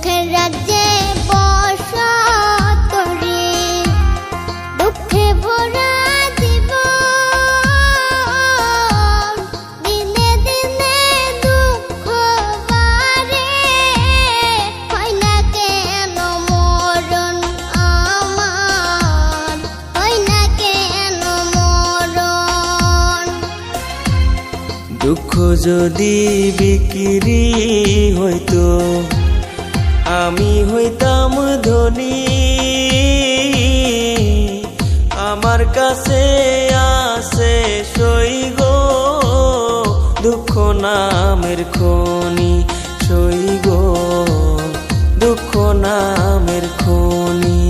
দুঃখের রাজ্যে বসত করি, দুঃখে ভরা জীবন, দিনে দিনে দুঃখ বাড়ে, হয় না কেন মরণ আমার, হয় না কেন মরণ। দুঃখ যদি বিক্রি হইতো আমি হইতাম ধনী, আমার কাছে আছে সই গো দুঃখ নামের খনি, সই গো দুঃখ নামের খনি।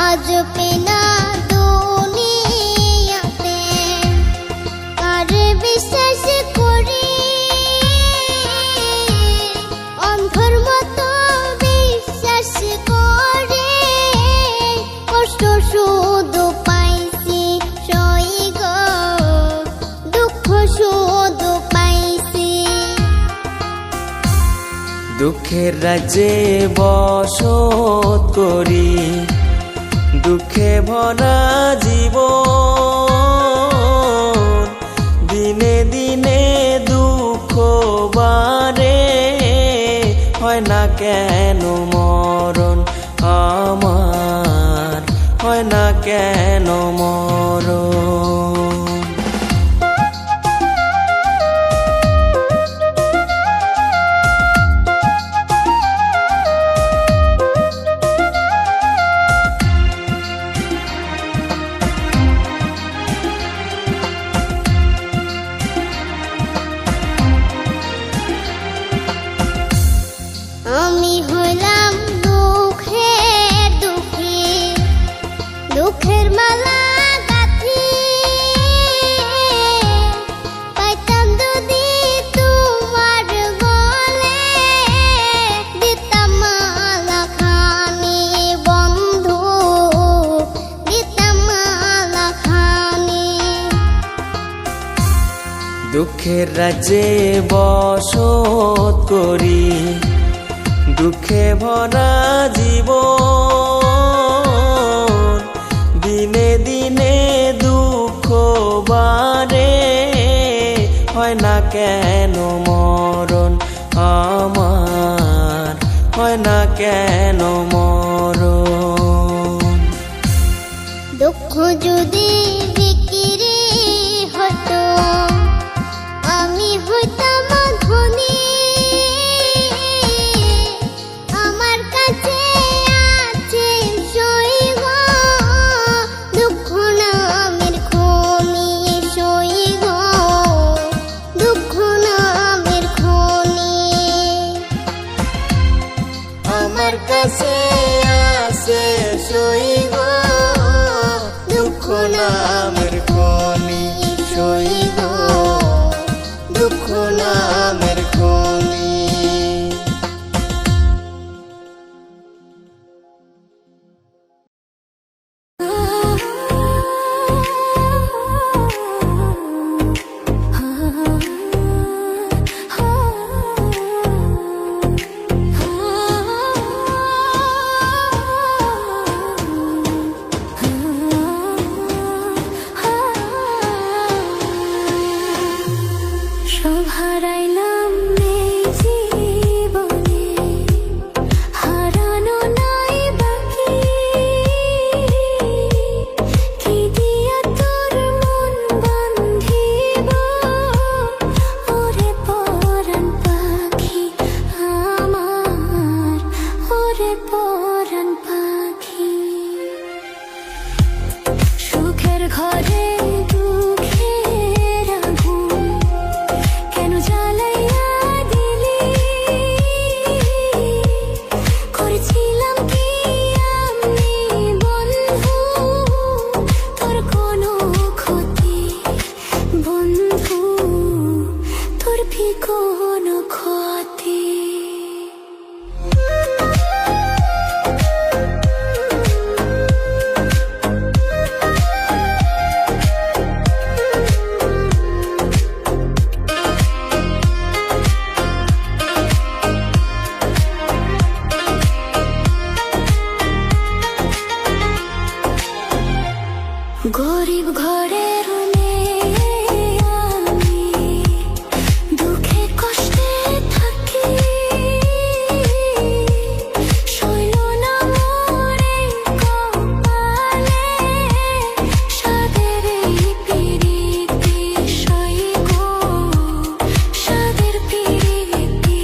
আজ পেনা দুনিয়াতে কার বিশ্বাস করি, অন্ধর মতো বিশ্বাস করে কষ্ট শুধু পাইছি সই গো দুঃখ শুধু পাইছি। দুঃখের রাজ্যে বসত করি, দুঃখে ভরা জীবন, দিনে দিনে দুঃখ বাড়ে, হয় না কেন মরণ আমার, হয় না কেন মরণ। আমি হইলাম দুঃখের দুঃখী, দুঃখের মালা গাঁথি, পাইতাম যদি তোমার গলে, দিতাম মালা খানি বন্ধু, দিতাম মালা খানি। দুঃখের রাজ্যে বসত করি, দুঃখে ভরা জীবন, দিনে দিনে দুঃখ বাড়ে, হয় না কেন মরণ আমার, হয় না কেন মরণ। দুঃখ যদি বিক্রি হতো আমি হইতাম ধনী, আমার কাছে আছে সই গো দুঃখ নামের খনি, সই গো দুঃখ নামের খনি। আমার কাছে আছে সই গো দুঃখ নামের খনি, সই গো দুঃখ নামের খনি। সব হারাইলাম এই জীবনে, হারানো নাই বাকি, কি দিয়া তোর মন বান্ধিব ওরে পরাণ পাখি আমার, ওরে পরাণ পাখি। সুখের ঘরে দুঃখের আগুন কেন জ্বালাইয়া দিলি, করেছিলাম কি আমি গরিব ঘরের মেয়ে আমি, দুঃখে কষ্টে থাকি, শৈল না মোরে কপালে, সাদের এই পিরিতি সই গো, সাদের পিরিতি।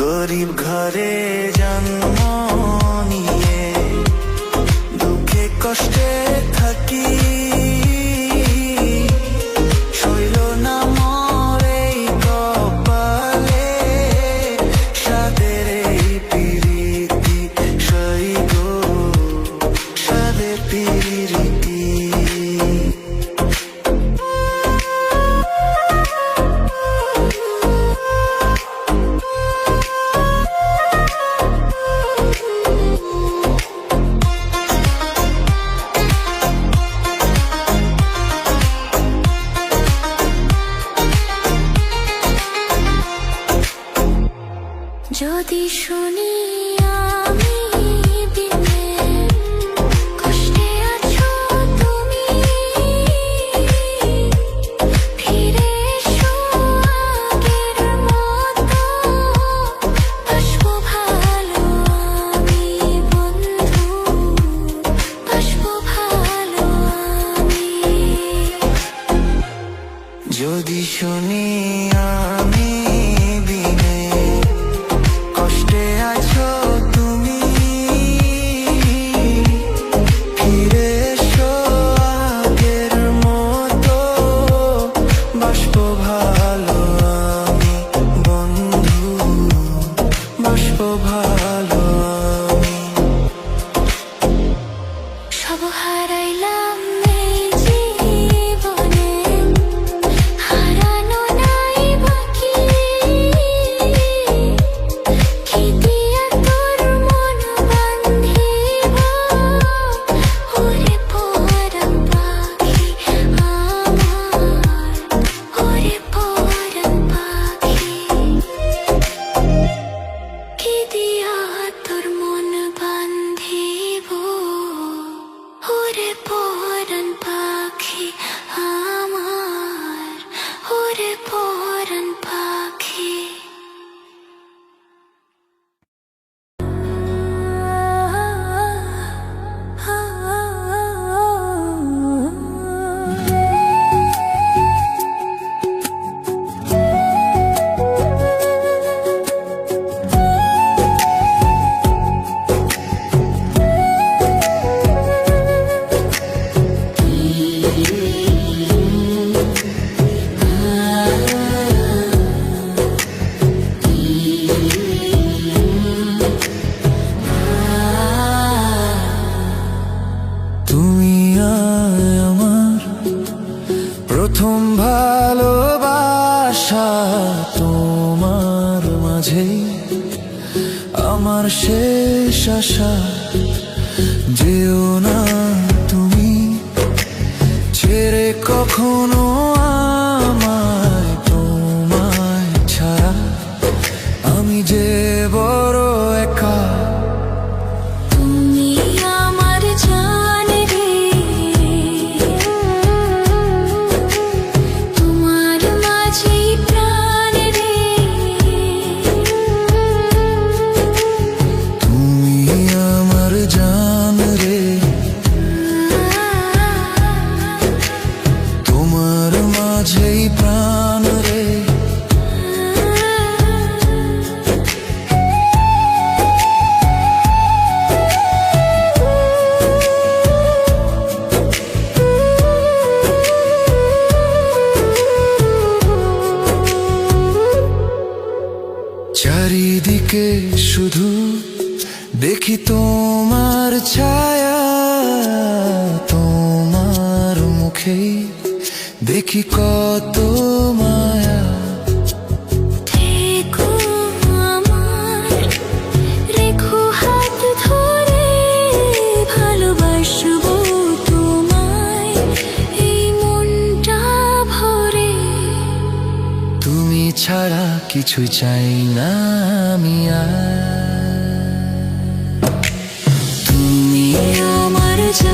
গরিব ঘরে জন্ম নিয়ে দুঃখে কষ্টে থাকি, শৈল না মোরে কপালে, সাদের এই পিরিতি সই গো, সাদের পিরিতি। যদি শুনি আমি বিনে কষ্টে আছো তুমি, ফিরে এসো আগের মতো, বাসবো ভালো আমি বন্ধু, বাসবো ভালো আমি। যদি শুনি আমি বিনে কষ্টে আছো তুমি, ফিরে এসো আগের মতো, বাসবো ভালো আমি বন্ধু, বাসবো ভালো আমি। সব হারাইলাম এই জীবনে, হারানো নাই বাকি, কি দিয়া তোর মন বান্ধিব, ওরে পরাণ পাখি আমার, ওরে পরাণ পাখি, কি দিয়া তোর মন বান্ধিব, ওরে পরাণ পাখি আমার, ওরে পরাণ পাখি। তুমি আমার প্রথম ভালোবাসা, তোমার মাঝে আমার শেষ আশা। যেও না তুমি ছেড়ে কখনো আমায়, তোমায় ছাড়া আমি যে বড় একা। তুমি আমার জান রে, তোমার মাঝেই প্রাণ রে, তুমি আমার জান রে, তোমার মাঝেই প্রাণ রে। চারিদিকে শুধু দেখি তোমার ছায়া, তোমার মুখে দেখি কত মায়া। থেকো আমার, রেখো হাত ধরে, ভালোবাসবো তোমায় এই মনটা ভরে। তুমি ছাড়া কিছুই চাই না আমি আর। তুমি আমার জান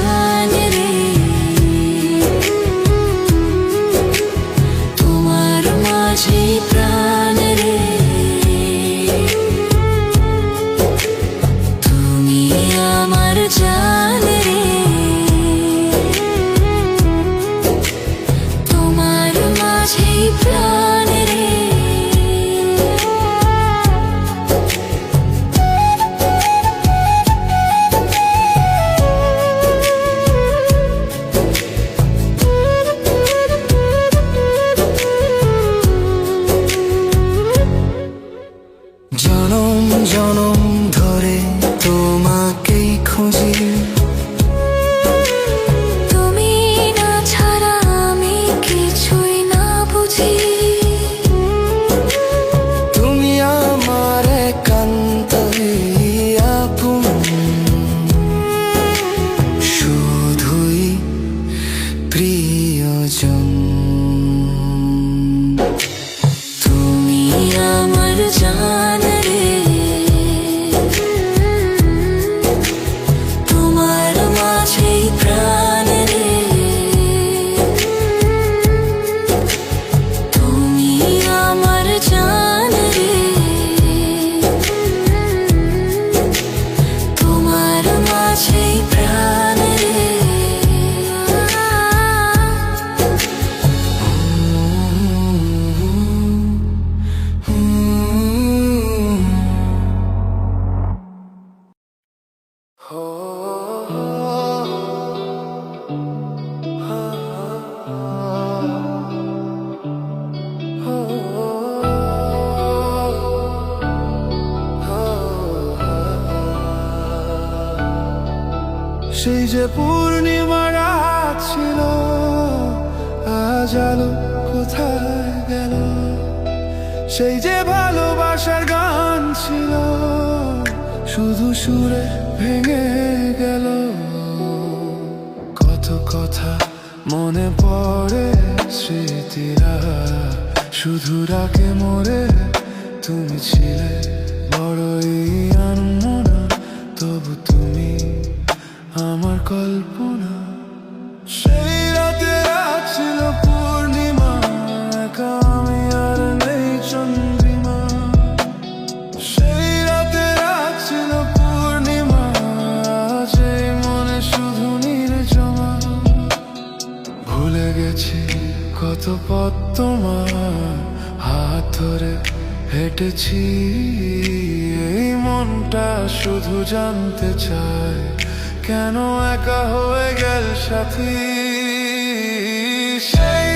জান রে, তোমার মাঝেই প্রাণ রে। জনম জনম ধরে তোমাকেই খুঁজি, তুমি না ছাড়া আমি কিছুই না বুঝি। তুমি আমার একান্তই আপন, শুধুই প্রিয়জন। তুমি আমার জান রে, তোমার মাঝেই প্রাণ রে। তুমি আমার জান রে, তোমার মাঝেই প্রাণ রে। সেই যে পূর্ণিমা রাত ছিল, আজ আলো কোথায় গেল? সেই যে ভালোবাসার গান ছিল, শুধু সুরে ভেঙে গেল। কত কথা মনে পড়ে, স্মৃতিরা শুধু রাখে মোরে। তুমি ছিলে বড়ই আনমনা, তবু তুমি আমার কল্পনা। সেই রাতে রাত ছিল পূর্ণিমা, একা আমি আর নেই চন্দ্রিমা। সেই রাতে রাত ছিল পূর্ণিমা, আজ এই মনে শুধু নির্জমা। ভুলে গেছি কত পথ তোমার হাত ধরে হেঁটেছি, এই মনটা শুধু জানতে চায় কেন একা হয়ে গেল সাথী। সেই